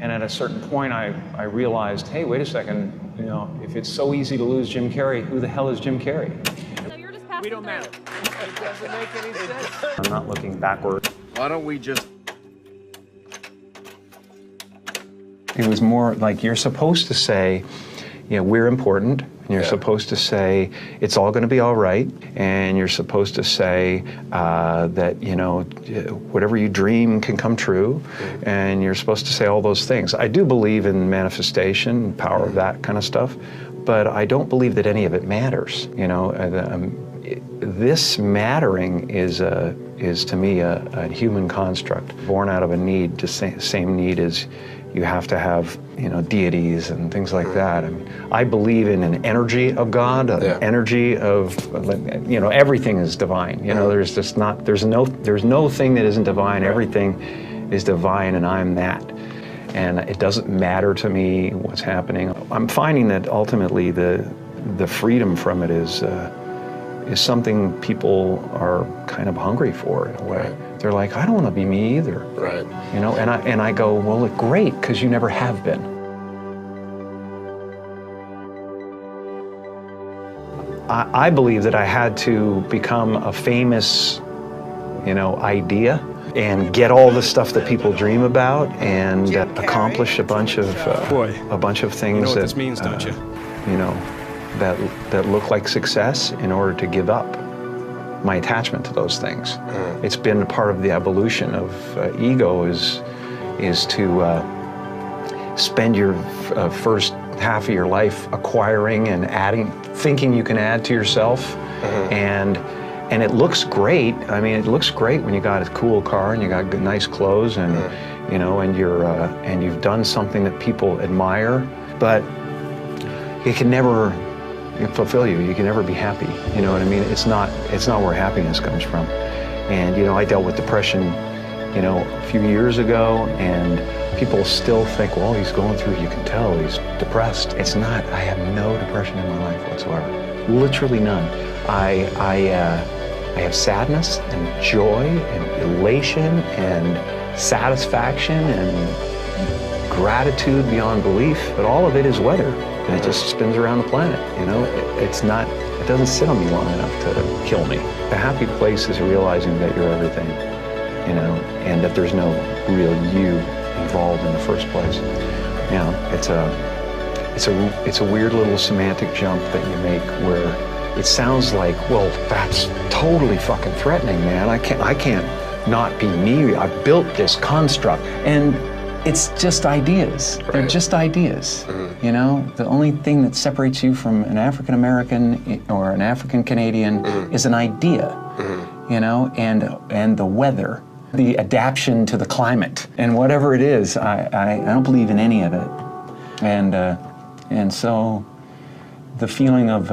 And at a certain point, I realized, hey, wait a second, you know, if it's so easy to lose Jim Carrey, who the hell is Jim Carrey? So you're just passing We don't through. matter. It doesn't make any sense. I'm not looking backward. Why don't we just... It was more like you're supposed to say, you know, we're important, and you're supposed to say it's all going to be all right, and you're supposed to say that, you know, whatever you dream can come true, and you're supposed to say all those things. I do believe in manifestation, power of that kind of stuff, but I don't believe that any of it matters. You know, this mattering is to me a human construct born out of a need, the same need as you have to have, you know, deities and things like that. I mean, I believe in an energy of God, an energy of, you know, everything is divine. You know, there's just not, there's no thing that isn't divine. Everything is divine, and I'm that. And it doesn't matter to me what's happening. I'm finding that ultimately the freedom from it is something people are kind of hungry for in a way. Right. They're like, I don't want to be me either. Right. You know, and I go, well, great, because you never have been. I believe that I had to become a famous, you know, idea and get all the stuff that people dream about and accomplish a bunch of things. You know what that this means, don't you? You know, that look like success in order to give up my attachment to those things. It's been a part of the evolution of ego is to spend your first half of your life acquiring and adding, thinking you can add to yourself, and it looks great. I mean, it looks great when you got a cool car and you got good, nice clothes, and you know, and you've done something that people admire, but it can never fulfill you. You can never be happy. You know what I mean? It's not where happiness comes from. And you know, I dealt with depression, you know, a few years ago, and people still think, well, he's going through, you can tell he's depressed. It's not. I have no depression in my life whatsoever. Literally none. I have sadness and joy and elation and satisfaction and gratitude beyond belief, but all of it is weather. And it just spins around the planet, you know? It doesn't sit on me long enough to kill me. The happy place is realizing that you're everything, you know, and that there's no real you involved in the first place. You know, it's a weird little semantic jump that you make where it sounds like, well, that's totally fucking threatening, man. I can't not be me. I've built this construct. And it's just ideas. Right. They're just ideas. You know, the only thing that separates you from an African American or an African Canadian is an idea. You know, and the weather, the adaptation to the climate, and whatever it is, I don't believe in any of it. And so, the feeling of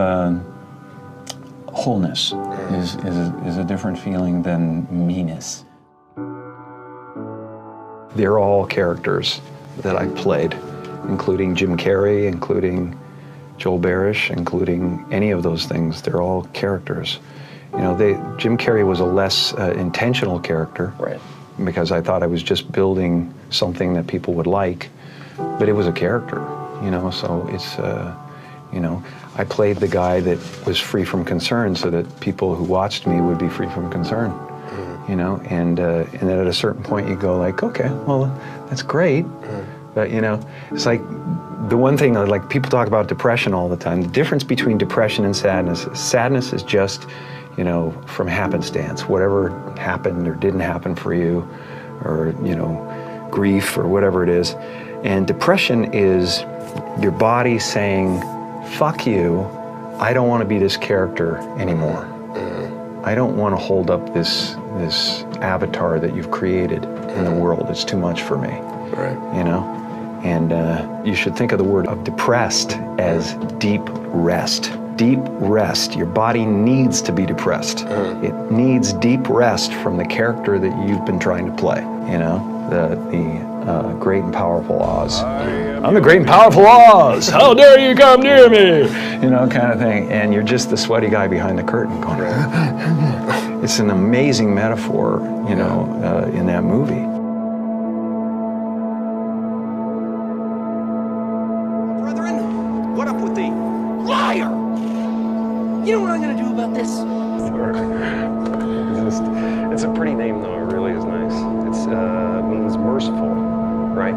wholeness is a different feeling than meanness. They're all characters that I played, including Jim Carrey, including Joel Barish, including any of those things. They're all characters. You know, Jim Carrey was a less intentional character, right? Because I thought I was just building something that people would like, but it was a character, you know, so it's, you know, I played the guy that was free from concern so that people who watched me would be free from concern. You know, and then at a certain point you go like, okay, well, that's great, but you know, it's like the one thing, like people talk about depression all the time. The difference between depression and sadness is just, you know, from happenstance, whatever happened or didn't happen for you, or you know, grief or whatever it is. And depression is your body saying, fuck you, I don't want to be this character anymore. I don't want to hold up this avatar that you've created in the world. It's too much for me. Right. You know? And you should think of the word of depressed as deep rest. Deep rest. Your body needs to be depressed. It needs deep rest from the character that you've been trying to play. You know? The great and powerful Oz. I'm the great and powerful Oz! How dare you come near me! You know, kind of thing. And you're just the sweaty guy behind the curtain going, it's an amazing metaphor, you know, in that movie. guilty. Liar! You know what I'm gonna do about this? It's a pretty name, though. It really is nice. It means merciful, right?